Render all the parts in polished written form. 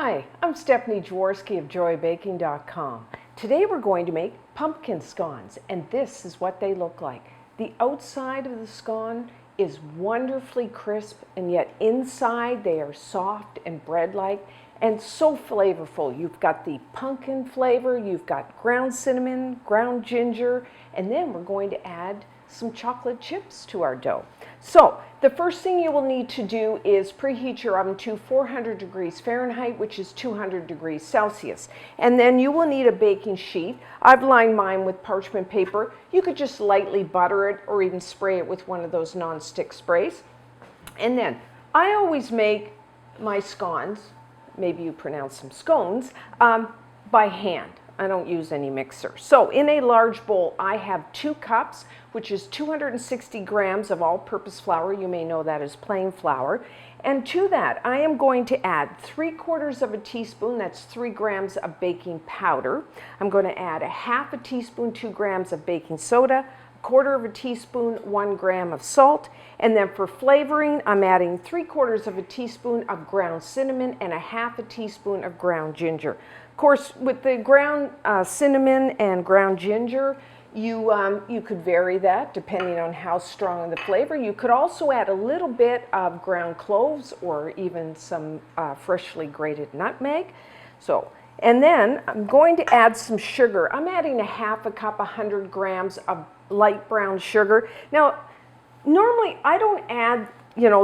Hi, I'm Stephanie Jaworski of joybaking.com. Today we're going to make pumpkin scones, and this is what they look like. The outside of the scone is wonderfully crisp, and yet inside they are soft and bread-like and so flavorful. You've got the pumpkin flavor, you've got ground cinnamon, ground ginger, and then we're going to add some chocolate chips to our dough. So the first thing you will need to do is preheat your oven to 400 degrees Fahrenheit, which is 200 degrees Celsius. And then you will need a baking sheet. I've lined mine with parchment paper. You could just lightly butter it or even spray it with one of those non-stick sprays. And then I always make my scones, maybe you pronounce them scones, by hand. I don't use any mixer. So in a large bowl, I have 2 cups, which is 260 grams of all-purpose flour. You may know that as plain flour. And to that, I am going to add 3/4 of a teaspoon, that's 3 grams of baking powder. I'm going to add 1/2 teaspoon, 2 grams of baking soda, 1/4 of a teaspoon, 1 gram of salt. And then for flavoring, I'm adding 3/4 of a teaspoon of ground cinnamon and 1/2 teaspoon of ground ginger. Of course, with the ground cinnamon and ground ginger, you could vary that depending on how strong the flavor. You could also add a little bit of ground cloves or even some freshly grated nutmeg. And then I'm going to add some sugar. I'm adding 1/2 cup, 100 grams of light brown sugar. Now, normally I don't add,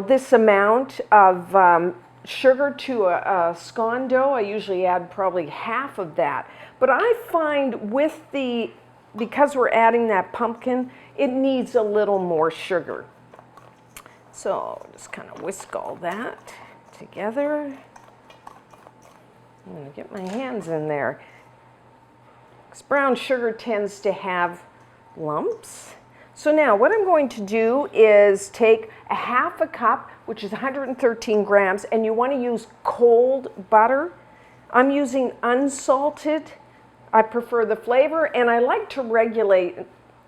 this amount of sugar to a scone dough. I usually add probably 1/2 of that. But I find because we're adding that pumpkin, it needs a little more sugar. So just kind of whisk all that together. I'm going to get my hands in there. Because brown sugar tends to have lumps. So now what I'm going to do is take 1/2 cup, which is 113 grams, and you want to use cold butter. I'm using unsalted. I prefer the flavor, and I like to regulate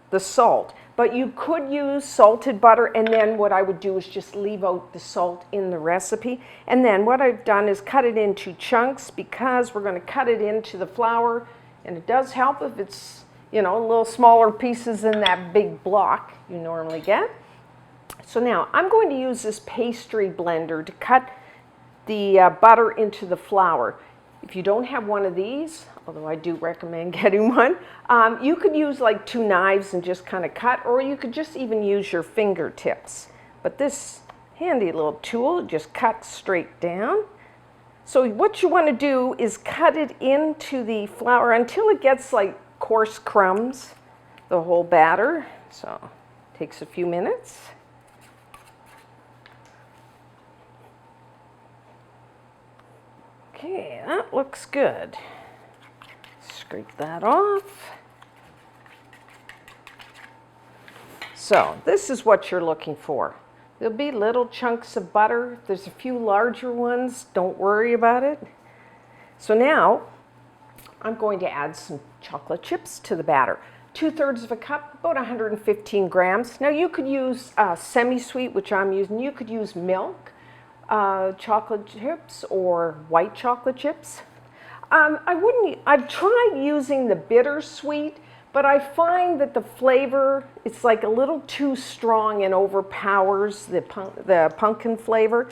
the salt. But you could use salted butter, and then what I would do is just leave out the salt in the recipe. And then what I've done is cut it into chunks because we're going to cut it into the flour, and it does help if it's a little smaller pieces than that big block you normally get. So now I'm going to use this pastry blender to cut the butter into the flour. If you don't have one of these, although I do recommend getting one, you could use like 2 knives and just kind of cut, or you could just even use your fingertips. But this handy little tool just cuts straight down. So what you want to do is cut it into the flour until it gets like coarse crumbs, the whole batter. So it takes a few minutes. Okay, that looks good. Scrape that off. So this is what you're looking for. There'll be little chunks of butter. If there's a few larger ones, don't worry about it. So now I'm going to add some chocolate chips to the batter. 2/3 of a cup, about 115 grams. Now you could use semi-sweet, which I'm using. You could use milk chocolate chips or white chocolate chips. I've tried using the bittersweet, but I find that the flavor, it's like a little too strong and overpowers the pumpkin flavor.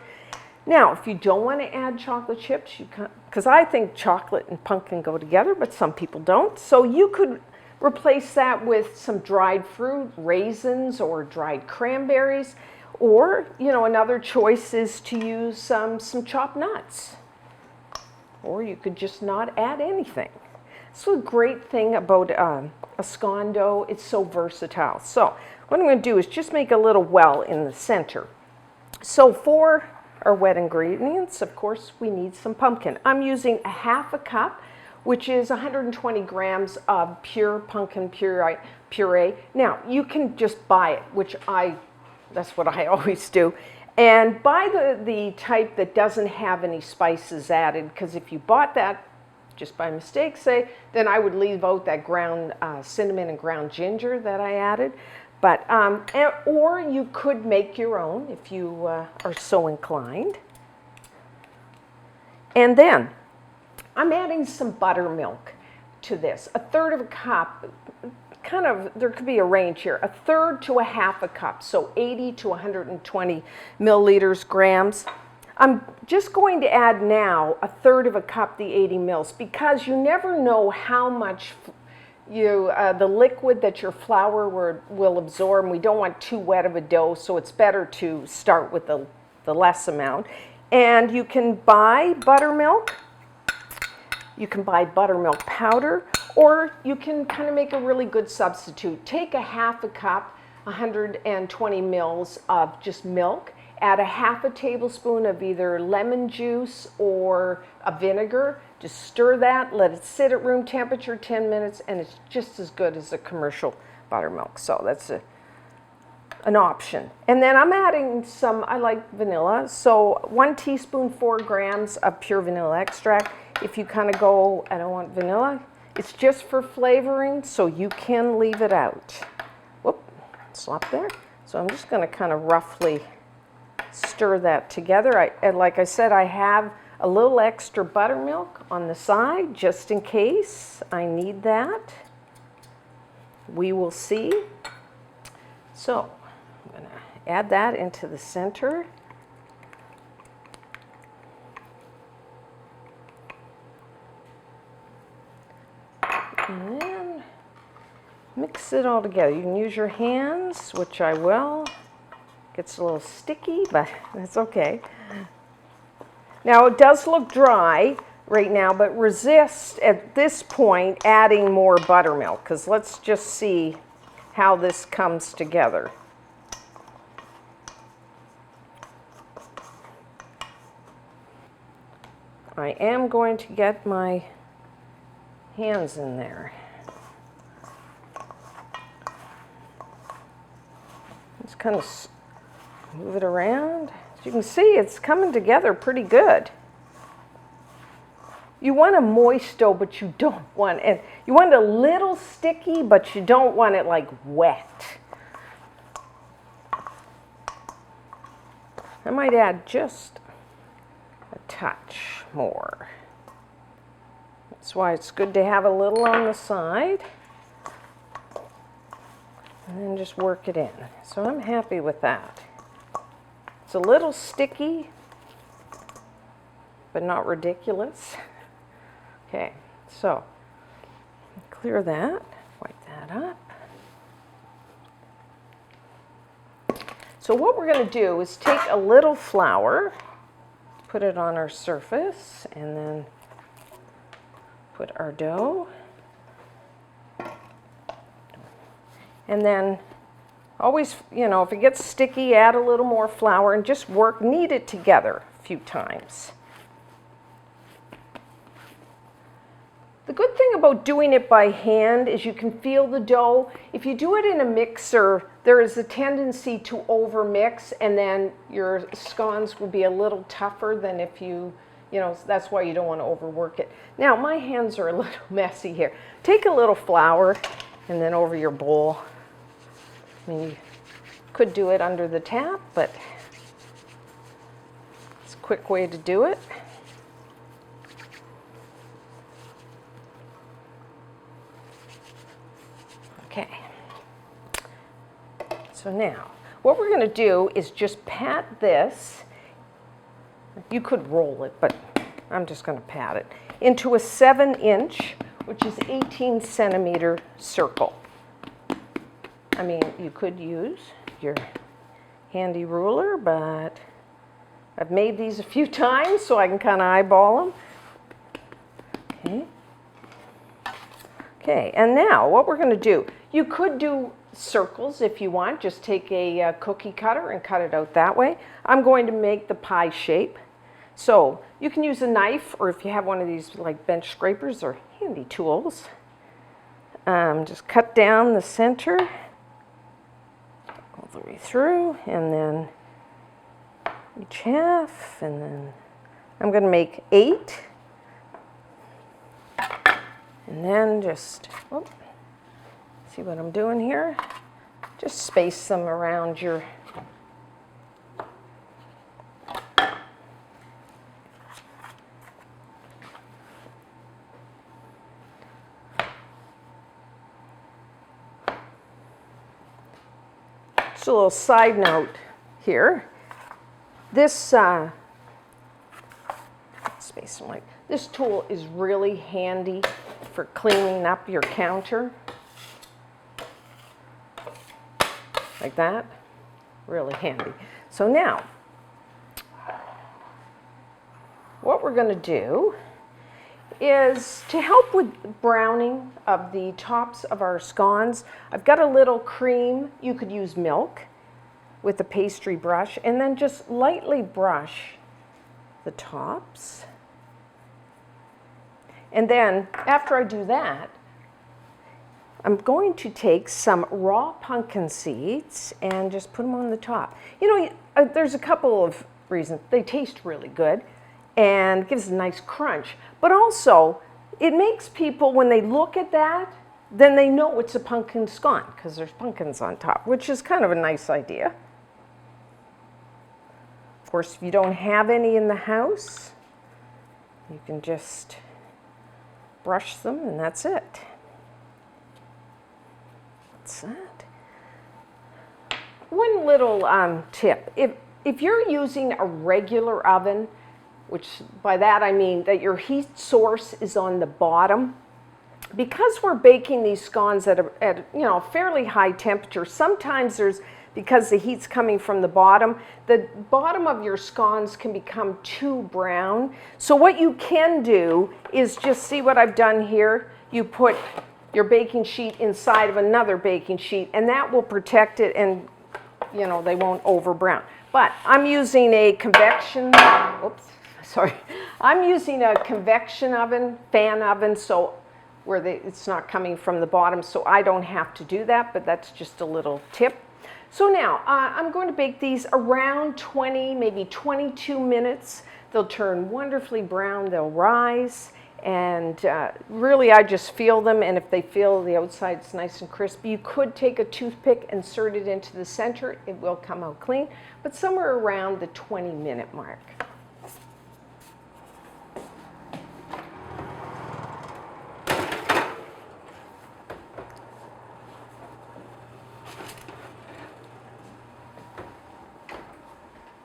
Now, if you don't want to add chocolate chips, because I think chocolate and pumpkin go together, but some people don't. So you could replace that with some dried fruit, raisins, or dried cranberries. Or, another choice is to use some chopped nuts. Or you could just not add anything. So the great thing about a scone dough, it's so versatile. So what I'm going to do is just make a little well in the center. So for our wet ingredients, of course, we need some pumpkin. I'm using 1/2 cup, which is 120 grams of pure pumpkin puree. Now, you can just buy it, that's what I always do. And buy the type that doesn't have any spices added, because if you bought that just by mistake, then I would leave out that ground cinnamon and ground ginger that I added. But, or you could make your own if you are so inclined. And then I'm adding some buttermilk to this. A third of a cup, kind of, there could be a range here, a third to a half a cup, so 80 to 120 milliliters, grams. I'm just going to add now a third of a cup, the 80 mils, because you never know how much the liquid that your flour will absorb, and we don't want too wet of a dough, so it's better to start with the less amount. And you can buy buttermilk. You can buy buttermilk powder, or you can kind of make a really good substitute. Take a half a cup, 120 mils of just milk, add a half a tablespoon of either lemon juice or a vinegar. Just stir that, let it sit at room temperature 10 minutes, and it's just as good as a commercial buttermilk. So that's an option. And then I'm adding some, I like vanilla, so 1 teaspoon, 4 grams of pure vanilla extract. If you kind of go, I don't want vanilla, it's just for flavoring, so you can leave it out. Whoop, slop there. So I'm just going to kind of roughly stir that together. And like I said, I have a little extra buttermilk on the side just in case I need that. We will see. So I'm going to add that into the center. And then mix it all together. You can use your hands, which I will. Gets a little sticky, but that's okay. Now it does look dry right now, but resist at this point adding more buttermilk, because let's just see how this comes together. I am going to get my hands in there. Just kind of move it around. As you can see, it's coming together pretty good. You want a moist dough, but you don't want it. You want it a little sticky, but you don't want it like wet. I might add just a touch more. That's why it's good to have a little on the side. And then just work it in. So I'm happy with that. It's a little sticky, but not ridiculous. Okay, so clear that, wipe that up. So what we're going to do is take a little flour, put it on our surface, and then put our dough. And then always, you know, if it gets sticky, add a little more flour and just knead it together a few times. The good thing about doing it by hand is you can feel the dough. If you do it in a mixer, there is a tendency to overmix, and then your scones will be a little tougher than if you know, that's why you don't want to overwork it. Now, my hands are a little messy here. Take a little flour and then over your bowl. I mean, you could do it under the tap, but it's a quick way to do it. Okay. So now, what we're going to do is just pat this. You could roll it, but I'm just going to pat it into a 7-inch, which is 18 centimeter circle. I mean, you could use your handy ruler, but I've made these a few times so I can kind of eyeball them. Okay. Okay, and now what we're going to do, you could do circles if you want. Just take a cookie cutter and cut it out that way. I'm going to make the pie shape. So you can use a knife, or if you have one of these like bench scrapers or handy tools, just cut down the center all the way through, and then each half, and then I'm going to make 8, and then just, see what I'm doing here? Just space them around your Just a little side note here. This this tool is really handy for cleaning up your counter. Like that. Really handy. So now, what we're going to do is to help with browning of the tops of our scones. I've got a little cream. You could use milk with a pastry brush and then just lightly brush the tops. And then after I do that, I'm going to take some raw pumpkin seeds and just put them on the top. You know, there's a couple of reasons. They taste really good and gives a nice crunch. But also, it makes people, when they look at that, then they know it's a pumpkin scone because there's pumpkins on top, which is kind of a nice idea. Of course, if you don't have any in the house, you can just brush them and that's it. That's that. One little tip, if you're using a regular oven, which by that I mean that your heat source is on the bottom, because we're baking these scones at a fairly high temperature, sometimes because the heat's coming from the bottom of your scones can become too brown. So what you can do is just see what I've done here. You put your baking sheet inside of another baking sheet and that will protect it and they won't over brown. But I'm using a convection, I'm using a convection oven, fan oven, so it's not coming from the bottom, so I don't have to do that, but that's just a little tip. So now, I'm going to bake these around 20, maybe 22 minutes. They'll turn wonderfully brown, they'll rise, and really I just feel them, and if they feel the outside's nice and crispy, you could take a toothpick, insert it into the center, it will come out clean, but somewhere around the 20-minute mark.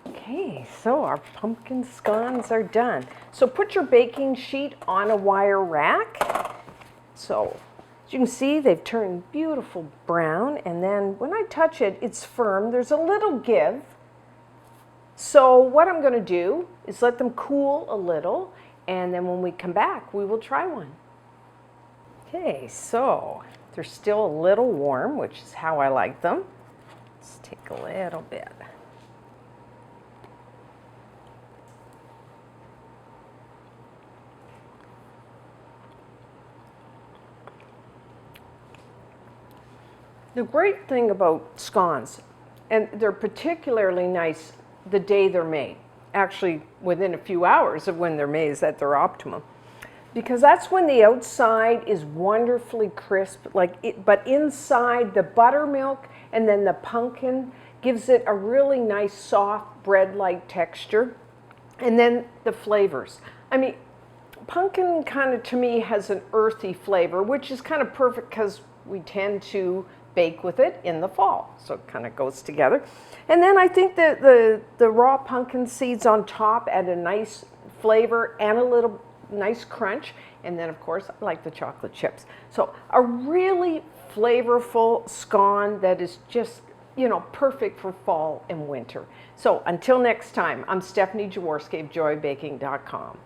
Okay, so our pumpkin scones are done. So put your baking sheet on a wire rack. So as you can see, they've turned beautiful brown, and then when I touch it, it's firm. There's a little give. So what I'm going to do is let them cool a little, and then when we come back, we will try one. Okay, so they're still a little warm, which is how I like them. Let's take a little bit. The great thing about scones, and they're particularly nice the day they're made, actually within a few hours of when they're made is at their optimum, because that's when the outside is wonderfully crisp, but inside the buttermilk and then the pumpkin gives it a really nice soft bread-like texture, and then the flavors. I mean, pumpkin kind of to me has an earthy flavor, which is kind of perfect because we tend to bake with it in the fall, so it kind of goes together. And then I think that the raw pumpkin seeds on top add a nice flavor and a little nice crunch, and then of course I like the chocolate chips. So a really flavorful scone that is just perfect for fall and winter. So until next time, I'm Stephanie Jaworski of joybaking.com.